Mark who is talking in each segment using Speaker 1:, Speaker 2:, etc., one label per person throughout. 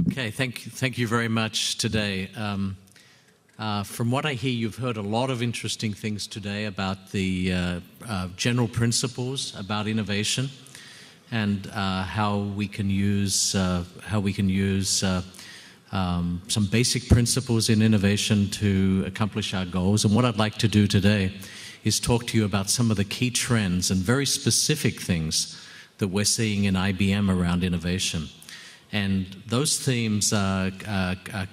Speaker 1: Okay, thank you very much today. From what I hear, you've heard a lot of interesting things today about the general principles about innovation and how we can use some basic principles in innovation to accomplish our goals. And what I'd like to do today is talk to you about some of the key trends and very specific things that we're seeing in IBM around innovation. And those themes are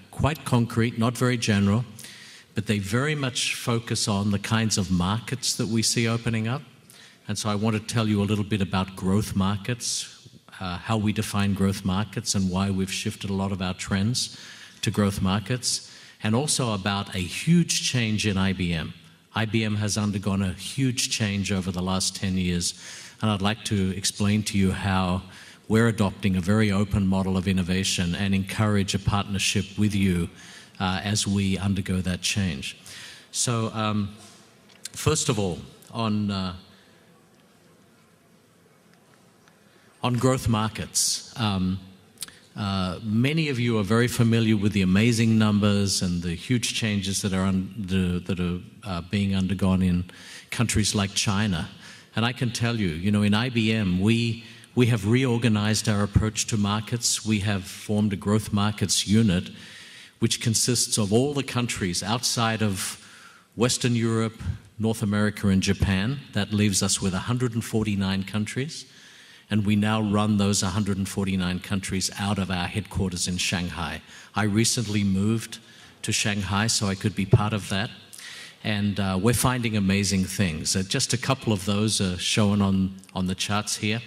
Speaker 1: quite concrete, not very general, but they very much focus on the kinds of markets that we see opening up. And so I want to tell you a little bit about growth markets, how we define growth markets and why we've shifted a lot of our trends to growth markets, and also about a huge change in IBM. IBM has undergone a huge change over the last 10 years, and I'd like to explain to you how we're adopting a very open model of innovation and encourage a partnership with you as we undergo that change. So, first of all, on growth markets, many of you are very familiar with the amazing numbers and the huge changes that are being undergone in countries like China. And I can tell you, in IBM, we have reorganized our approach to markets. We have formed a growth markets unit, which consists of all the countries outside of Western Europe, North America, and Japan. That leaves us with 149 countries. And we now run those 149 countries out of our headquarters in Shanghai. I recently moved to Shanghai, so I could be part of that. And we're finding amazing things. Just a couple of those are shown on the charts here.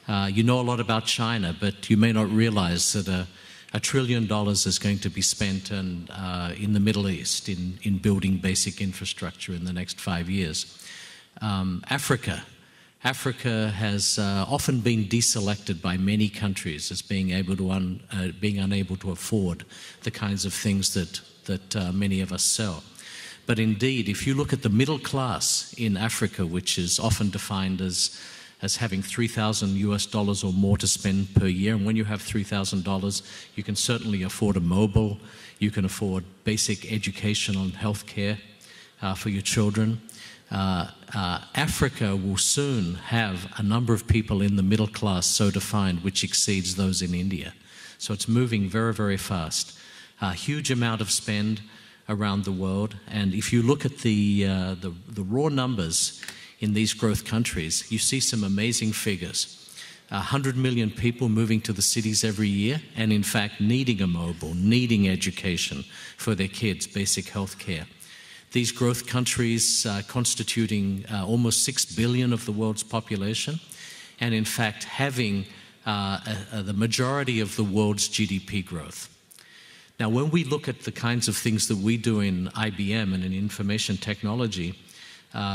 Speaker 1: You know a lot about China, but you may not realize that $1 trillion is going to be spent in the Middle East in building basic infrastructure in the next 5 years. Africa has often been deselected by many countries as being unable to afford the kinds of things that many of us sell. But indeed, if you look at the middle class in Africa, which is often defined as having $3,000 or more to spend per year. And when you have $3,000, you can certainly afford a mobile, you can afford basic educational and health care for your children. Africa will soon have a number of people in the middle class so defined which exceeds those in India. So it's moving very, very fast. A huge amount of spend around the world. And if you look at the raw numbers in these growth countries, you see some amazing figures. 100 million people moving to the cities every year and in fact needing a mobile, needing education for their kids, basic health care. These growth countries constituting almost 6 billion of the world's population and in fact having the majority of the world's GDP growth. Now when we look at the kinds of things that we do in IBM and in information technology,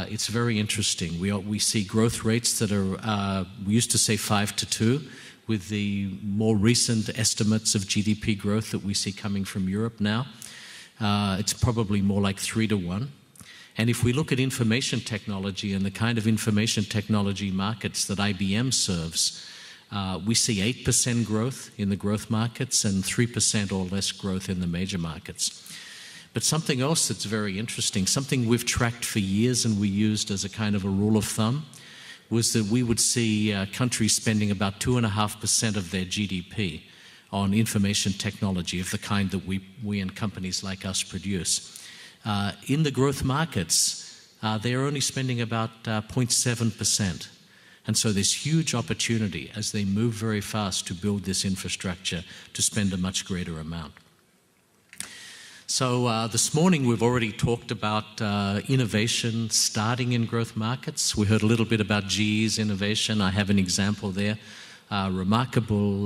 Speaker 1: it's very interesting. We see growth rates that are, we used to say 5 to 2, with the more recent estimates of GDP growth that we see coming from Europe now. It's probably more like 3 to 1. And if we look at information technology and the kind of information technology markets that IBM serves, we see 8% growth in the growth markets and 3% or less growth in the major markets. But something else that's very interesting, something we've tracked for years and we used as a kind of a rule of thumb, was that we would see countries spending about 2.5% of their GDP on information technology of the kind that we and companies like us produce. In the growth markets, they're only spending about 0.7%. And so there's huge opportunity as they move very fast to build this infrastructure to spend a much greater amount. So this morning we've already talked about innovation starting in growth markets. We heard a little bit about GE's innovation. I have an example there. Remarkable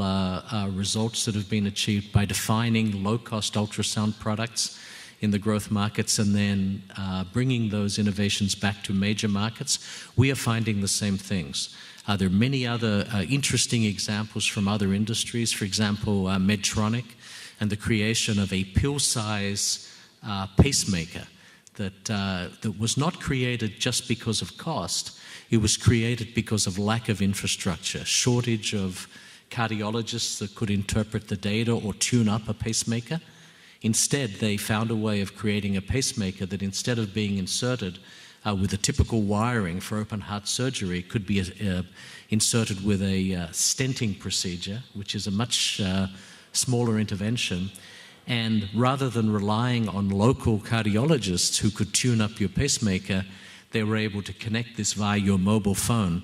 Speaker 1: results that have been achieved by defining low-cost ultrasound products in the growth markets and then bringing those innovations back to major markets. We are finding the same things. There are many other interesting examples from other industries. For example, Medtronic and the creation of a pill-size pacemaker that was not created just because of cost. It was created because of lack of infrastructure, shortage of cardiologists that could interpret the data or tune up a pacemaker. Instead, they found a way of creating a pacemaker that, instead of being inserted with a typical wiring for open heart surgery, could be inserted with a stenting procedure, which is a much smaller intervention. And rather than relying on local cardiologists who could tune up your pacemaker, they were able to connect this via your mobile phone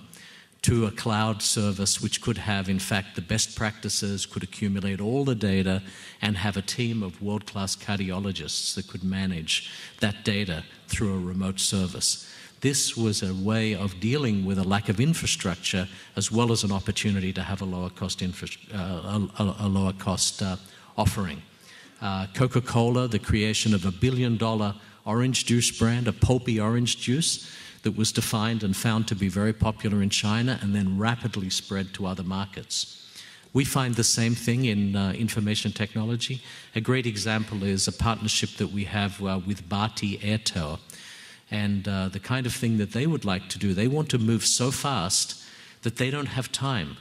Speaker 1: to a cloud service which could have, in fact, the best practices, could accumulate all the data, and have a team of world-class cardiologists that could manage that data through a remote service. This was a way of dealing with a lack of infrastructure, as well as an opportunity to have a lower cost offering. Coca-Cola, the creation of $1 billion orange juice brand, a pulpy orange juice that was defined and found to be very popular in China and then rapidly spread to other markets. We find the same thing in information technology. A great example is a partnership that we have with Bharti Airtel. And the kind of thing that they would like to do, they want to move so fast that they don't have time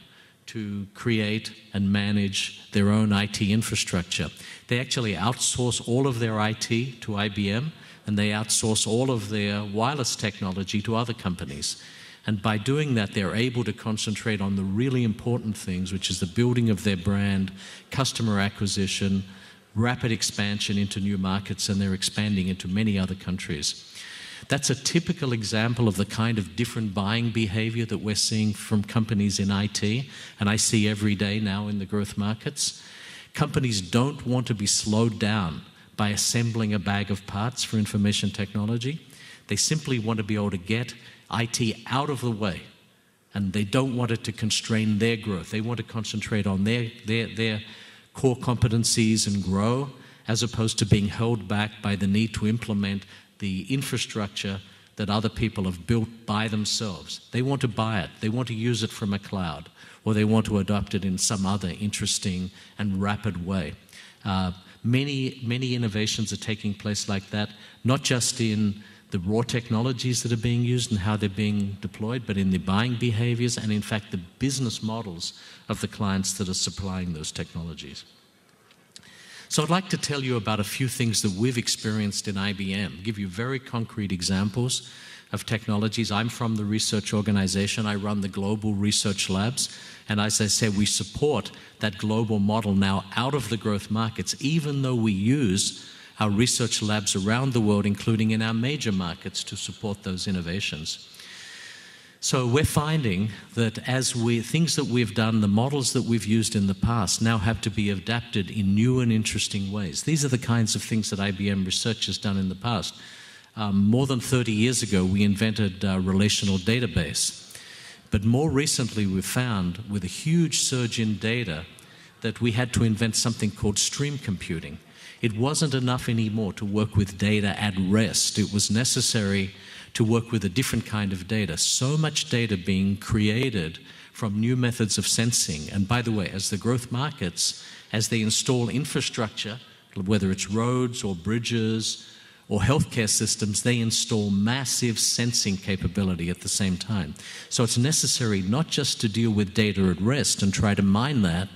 Speaker 1: to create and manage their own IT infrastructure. They actually outsource all of their IT to IBM, and they outsource all of their wireless technology to other companies. And by doing that, they're able to concentrate on the really important things, which is the building of their brand, customer acquisition, rapid expansion into new markets, and they're expanding into many other countries. That's a typical example of the kind of different buying behavior that we're seeing from companies in IT, and I see every day now in the growth markets. Companies don't want to be slowed down by assembling a bag of parts for information technology. They simply want to be able to get IT out of the way, and they don't want it to constrain their growth. They want to concentrate on their core competencies and grow, as opposed to being held back by the need to implement the infrastructure that other people have built by themselves. They want to buy it, they want to use it from a cloud, or they want to adopt it in some other interesting and rapid way. Many innovations are taking place like that, not just in the raw technologies that are being used and how they're being deployed, but in the buying behaviors and, in fact, the business models of the clients that are supplying those technologies. So I'd like to tell you about a few things that we've experienced in IBM, give you very concrete examples of technologies. I'm from the research organization. I run the global research labs. And as I said, we support that global model now out of the growth markets, even though we use our research labs around the world, including in our major markets, to support those innovations. So we're finding that things that we've done, the models that we've used in the past, now have to be adapted in new and interesting ways. These are the kinds of things that IBM Research has done in the past. More than 30 years ago, we invented a relational database. But more recently, we've found, with a huge surge in data, that we had to invent something called stream computing. It wasn't enough anymore to work with data at rest. It was necessary to work with a different kind of data. So much data being created from new methods of sensing. And by the way, as the growth markets, as they install infrastructure, whether it's roads or bridges or healthcare systems, they install massive sensing capability at the same time. So it's necessary not just to deal with data at rest and try to mine that,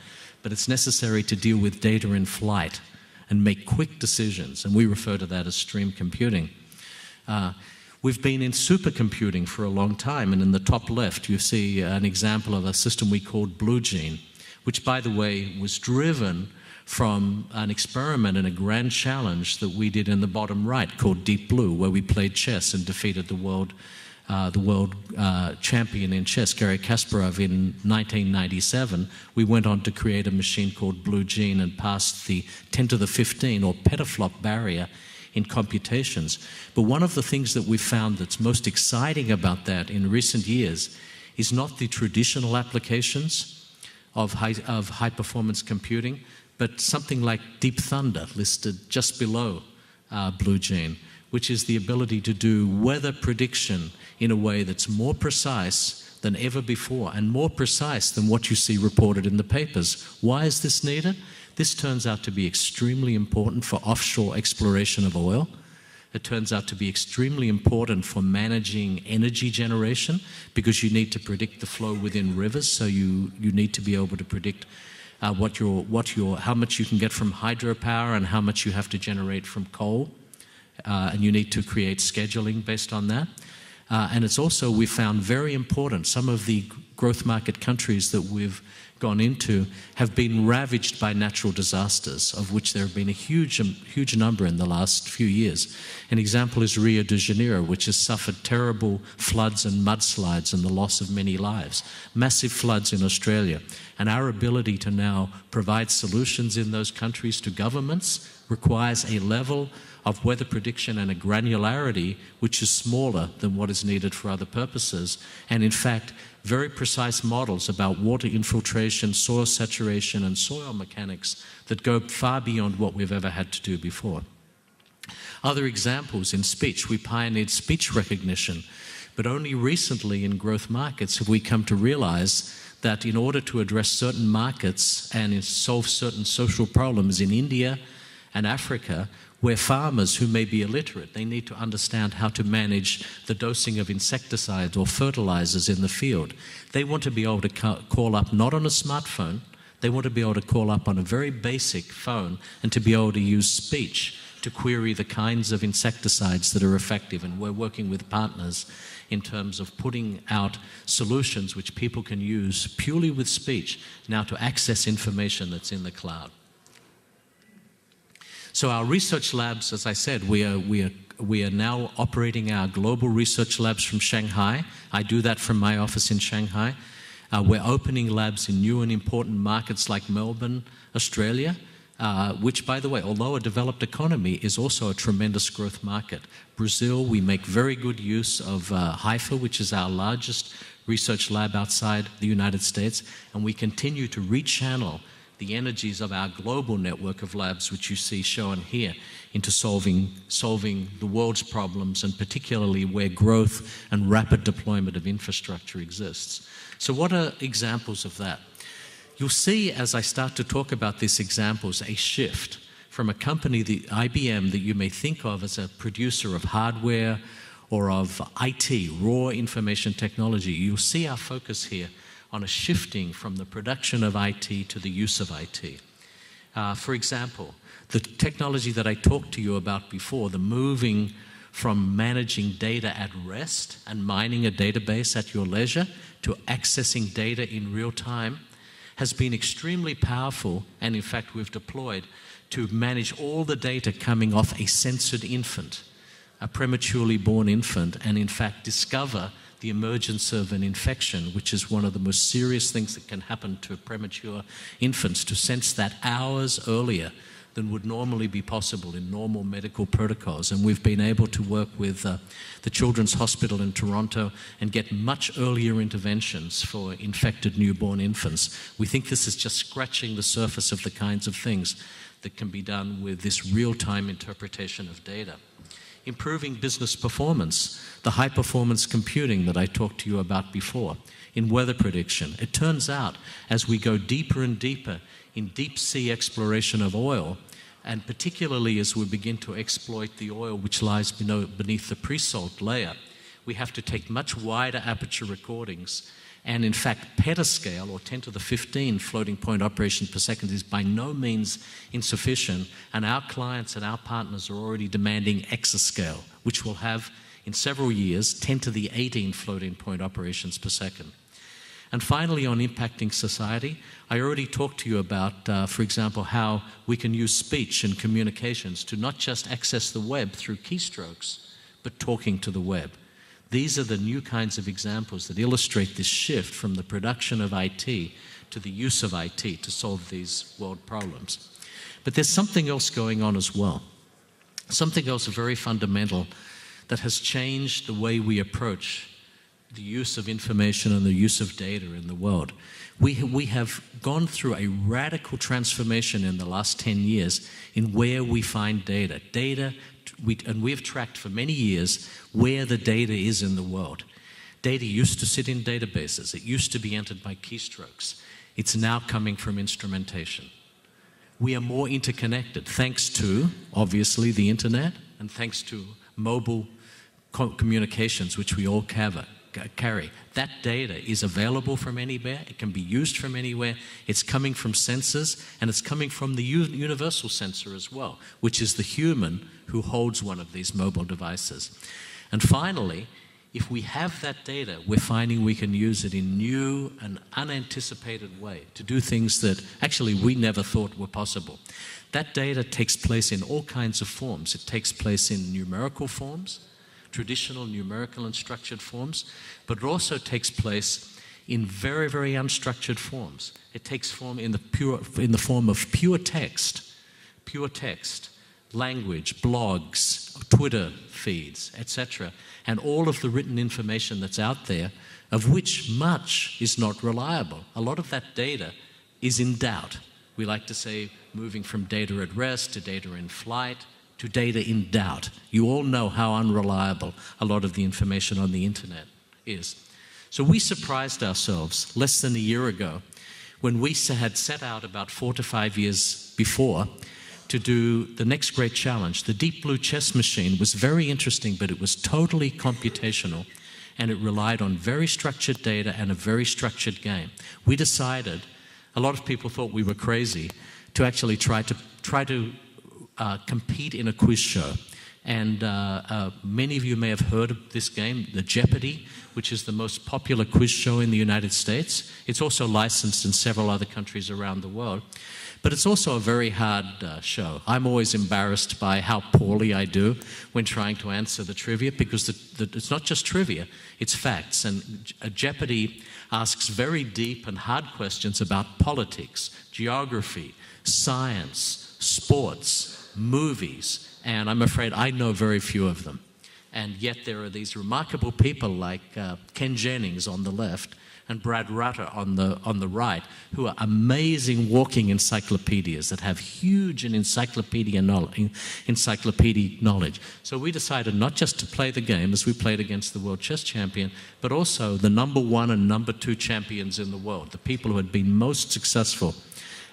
Speaker 1: but it's necessary to deal with data in flight and make quick decisions. And we refer to that as stream computing. We've been in supercomputing for a long time, and in the top left you see an example of a system we called Blue Gene, which, by the way, was driven from an experiment and a grand challenge that we did in the bottom right called Deep Blue, where we played chess and defeated the world champion in chess, Garry Kasparov, in 1997. We went on to create a machine called Blue Gene and passed the 10 to the 15 or petaflop barrier in computations. But one of the things that we've found that's most exciting about that in recent years is not the traditional applications of high-performance computing, but something like Deep Thunder, listed just below Blue Gene, which is the ability to do weather prediction in a way that's more precise than ever before, and more precise than what you see reported in the papers. Why is this needed? This turns out to be extremely important for offshore exploration of oil. It turns out to be extremely important for managing energy generation, because you need to predict the flow within rivers. So you need to be able to predict how much you can get from hydropower and how much you have to generate from coal. And you need to create scheduling based on that. And it's also, we found very important, some of the growth market countries that we've gone into have been ravaged by natural disasters, of which there have been a huge number in the last few years. An example is Rio de Janeiro, which has suffered terrible floods and mudslides and the loss of many lives. Massive floods in Australia. And our ability to now provide solutions in those countries to governments requires a level of weather prediction and a granularity which is smaller than what is needed for other purposes. And in fact, very precise models about water infiltration, soil saturation, and soil mechanics that go far beyond what we've ever had to do before. Other examples in speech, we pioneered speech recognition, but only recently in growth markets have we come to realize that in order to address certain markets and solve certain social problems in India and Africa, where farmers who may be illiterate, they need to understand how to manage the dosing of insecticides or fertilizers in the field. They want to be able to call up not on a smartphone, they want to be able to call up on a very basic phone and to be able to use speech to query the kinds of insecticides that are effective. And we're working with partners in terms of putting out solutions which people can use purely with speech now to access information that's in the cloud. So our research labs, as I said, we are now operating our global research labs from Shanghai. I do that from my office in Shanghai. We're opening labs in new and important markets like Melbourne, Australia, which, by the way, although a developed economy, is also a tremendous growth market. Brazil, we make very good use of Haifa, which is our largest research lab outside the United States, and we continue to rechannel the energies of our global network of labs, which you see shown here, into solving the world's problems, and particularly where growth and rapid deployment of infrastructure exists. So what are examples of that? You'll see, as I start to talk about these examples, a shift from a company, the IBM, that you may think of as a producer of hardware or of IT, raw information technology. You'll see our focus here on a shifting from the production of IT to the use of IT. For example, the technology that I talked to you about before, the moving from managing data at rest and mining a database at your leisure to accessing data in real time, has been extremely powerful, and in fact we've deployed to manage all the data coming off a censored infant, a prematurely born infant, and in fact discover the emergence of an infection, which is one of the most serious things that can happen to premature infants, to sense that hours earlier than would normally be possible in normal medical protocols. And we've been able to work with the Children's Hospital in Toronto and get much earlier interventions for infected newborn infants. We think this is just scratching the surface of the kinds of things that can be done with this real-time interpretation of data. Improving business performance, the high-performance computing that I talked to you about before, in weather prediction. It turns out, as we go deeper and deeper in deep-sea exploration of oil, and particularly as we begin to exploit the oil which lies beneath the pre-salt layer, we have to take much wider aperture recordings. And in fact, petascale, or 10 to the 15 floating point operations per second, is by no means insufficient. And our clients and our partners are already demanding exascale, which will have, in several years, 10 to the 18 floating point operations per second. And finally, on impacting society, I already talked to you about, for example, how we can use speech and communications to not just access the web through keystrokes, but talking to the web. These are the new kinds of examples that illustrate this shift from the production of IT to the use of IT to solve these world problems. But there's something else going on as well. Something else very fundamental that has changed the way we approach the use of information and the use of data in the world. We have gone through a radical transformation in the last 10 years in where we find data. And we've tracked for many years where the data is in the world. Data used to sit in databases. It used to be entered by keystrokes. It's now coming from instrumentation. We are more interconnected thanks to, obviously, the internet, and thanks to mobile communications, which we all carry. That data is available from anywhere. It can be used from anywhere. It's coming from sensors, and it's coming from the universal sensor as well, which is the human who holds one of these mobile devices. And finally, if we have that data, we're finding we can use it in new and unanticipated way to do things that actually we never thought were possible. That data takes place in all kinds of forms. It takes place in numerical forms, traditional numerical and structured forms, but it also takes place in very, very unstructured forms. It takes form in the form of pure text, language, blogs, Twitter feeds, etc., and all of the written information that's out there, of which much is not reliable. A lot of that data is in doubt. We like to say moving from data at rest to data in flight to data in doubt. You all know how unreliable a lot of the information on the internet is. So we surprised ourselves less than a year ago when we had set out about 4 to 5 years before to do the next great challenge. The Deep Blue chess machine was very interesting, but it was totally computational, and it relied on very structured data and a very structured game. We decided, a lot of people thought we were crazy, to actually try to compete in a quiz show. And many of you may have heard of this game, the Jeopardy, which is the most popular quiz show in the United States. It's also licensed in several other countries around the world. But it's also a very hard show. I'm always embarrassed by how poorly I do when trying to answer the trivia, because it's not just trivia, it's facts. And Jeopardy asks very deep and hard questions about politics, geography, science, sports, movies, and I'm afraid I know very few of them. And yet there are these remarkable people like Ken Jennings on the left and Brad Rutter on the right, who are amazing walking encyclopedias that have huge and encyclopedic knowledge. So we decided not just to play the game as we played against the world chess champion, but also the #1 and #2 champions in the world, the people who had been most successful.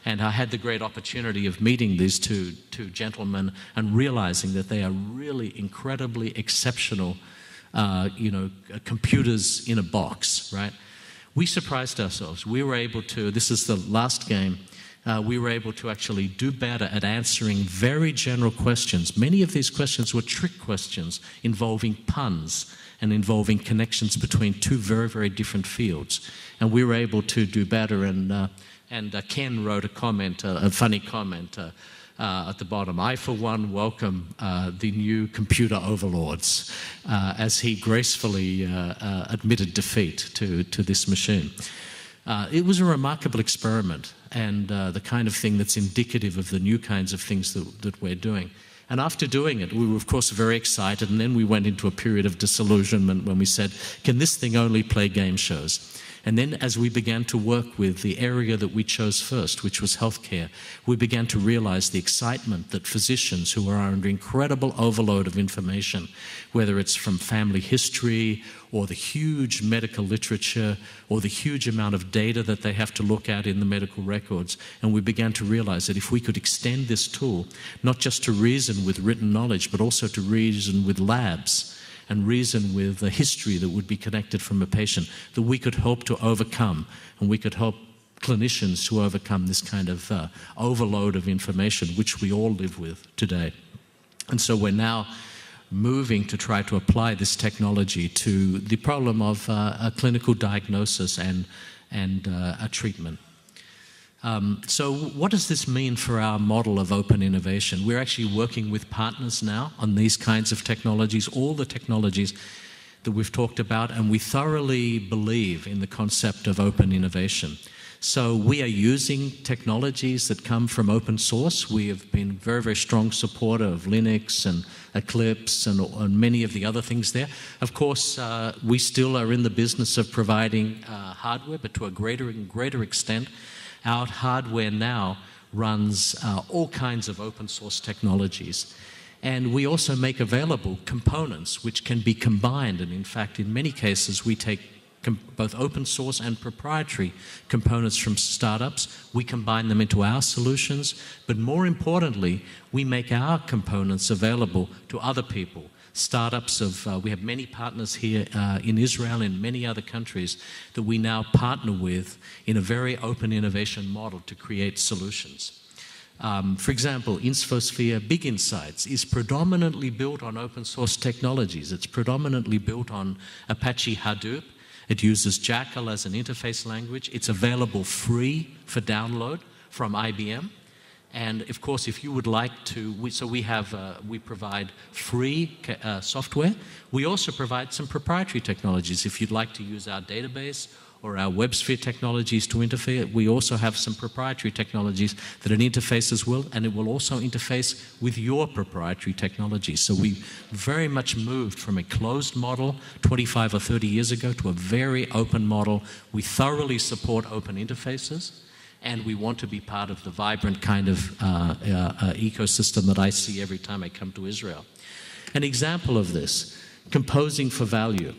Speaker 1: And I had the great opportunity of meeting these two gentlemen and realizing that they are really incredibly exceptional, computers in a box, right? We surprised ourselves. We were able to, this is the last game, we were able to actually do better at answering very general questions. Many of these questions were trick questions involving puns and involving connections between two very, very different fields. And we were able to do better, and Ken wrote a comment, a funny comment at the bottom. I, for one, welcome the new computer overlords, as he gracefully admitted defeat to this machine. It was a remarkable experiment, and the kind of thing that's indicative of the new kinds of things that we're doing. And after doing it, we were, of course, very excited, and then we went into a period of disillusionment when we said, can this thing only play game shows? And then as we began to work with the area that we chose first, which was healthcare, we began to realize the excitement that physicians who are under incredible overload of information, whether it's from family history or the huge medical literature or the huge amount of data that they have to look at in the medical records, and we began to realize that if we could extend this tool, not just to reason with written knowledge, but also to reason with labs, and reason with a history that would be connected from a patient, that we could help to overcome, and we could help clinicians to overcome this kind of overload of information, which we all live with today. And so we're now moving to try to apply this technology to the problem of a clinical diagnosis and a treatment. So what does this mean for our model of open innovation? We're actually working with partners now on these kinds of technologies, all the technologies that we've talked about, and we thoroughly believe in the concept of open innovation. So we are using technologies that come from open source. We have been very, very strong supporter of Linux and Eclipse and many of the other things there. Of course, we still are in the business of providing hardware, but to a greater and greater extent, our hardware now runs all kinds of open source technologies. And we also make available components which can be combined. And in fact, in many cases, we take both open source and proprietary components from startups. We combine them into our solutions. But more importantly, we make our components available to other people. startups we have many partners here in Israel and many other countries that we now partner with in a very open innovation model to create solutions. For example, Infosphere Big Insights is predominantly built on open source technologies. It's predominantly built on Apache Hadoop. It uses Jackal as an interface language. It's available free for download from IBM. And of course, if you would like to, we provide free software. We also provide some proprietary technologies. If you'd like to use our database or our WebSphere technologies to interface, we also have some proprietary technologies that interface as well, and it will also interface with your proprietary technologies. So we very much moved from a closed model 25 or 30 years ago to a very open model. We thoroughly support open interfaces, and we want to be part of the vibrant kind of ecosystem that I see every time I come to Israel. An example of this, composing for value.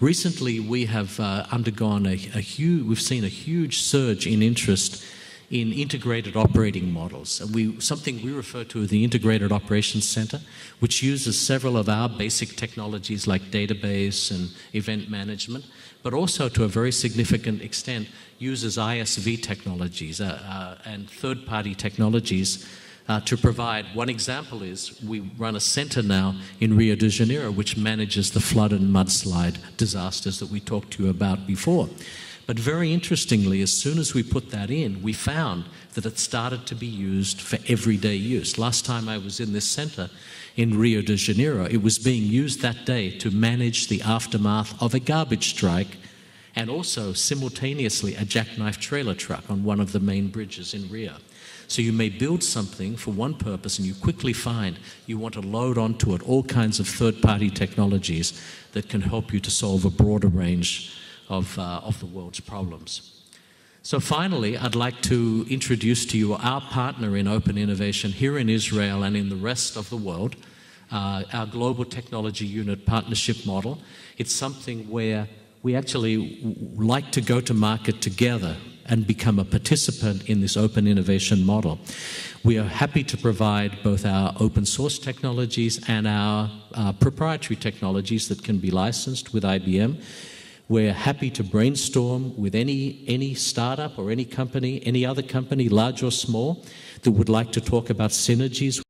Speaker 1: Recently, we have undergone we've seen a huge surge in interest in integrated operating models. And something we refer to as the Integrated Operations Center, which uses several of our basic technologies like database and event management, but also to a very significant extent uses ISV technologies and third-party technologies to provide. One example is we run a center now in Rio de Janeiro which manages the flood and mudslide disasters that we talked to you about before. But very interestingly, as soon as we put that in, we found that it started to be used for everyday use. Last time I was in this center in Rio de Janeiro, it was being used that day to manage the aftermath of a garbage strike and also simultaneously a jackknife trailer truck on one of the main bridges in Rio. So you may build something for one purpose and you quickly find you want to load onto it all kinds of third-party technologies that can help you to solve a broader range of the world's problems. So finally, I'd like to introduce to you our partner in open innovation here in Israel and in the rest of the world, our Global Technology Unit partnership model. It's something where we actually like to go to market together and become a participant in this open innovation model. We are happy to provide both our open source technologies and our proprietary technologies that can be licensed with IBM. We're happy to brainstorm with any startup or any company, any other company, large or small, that would like to talk about synergies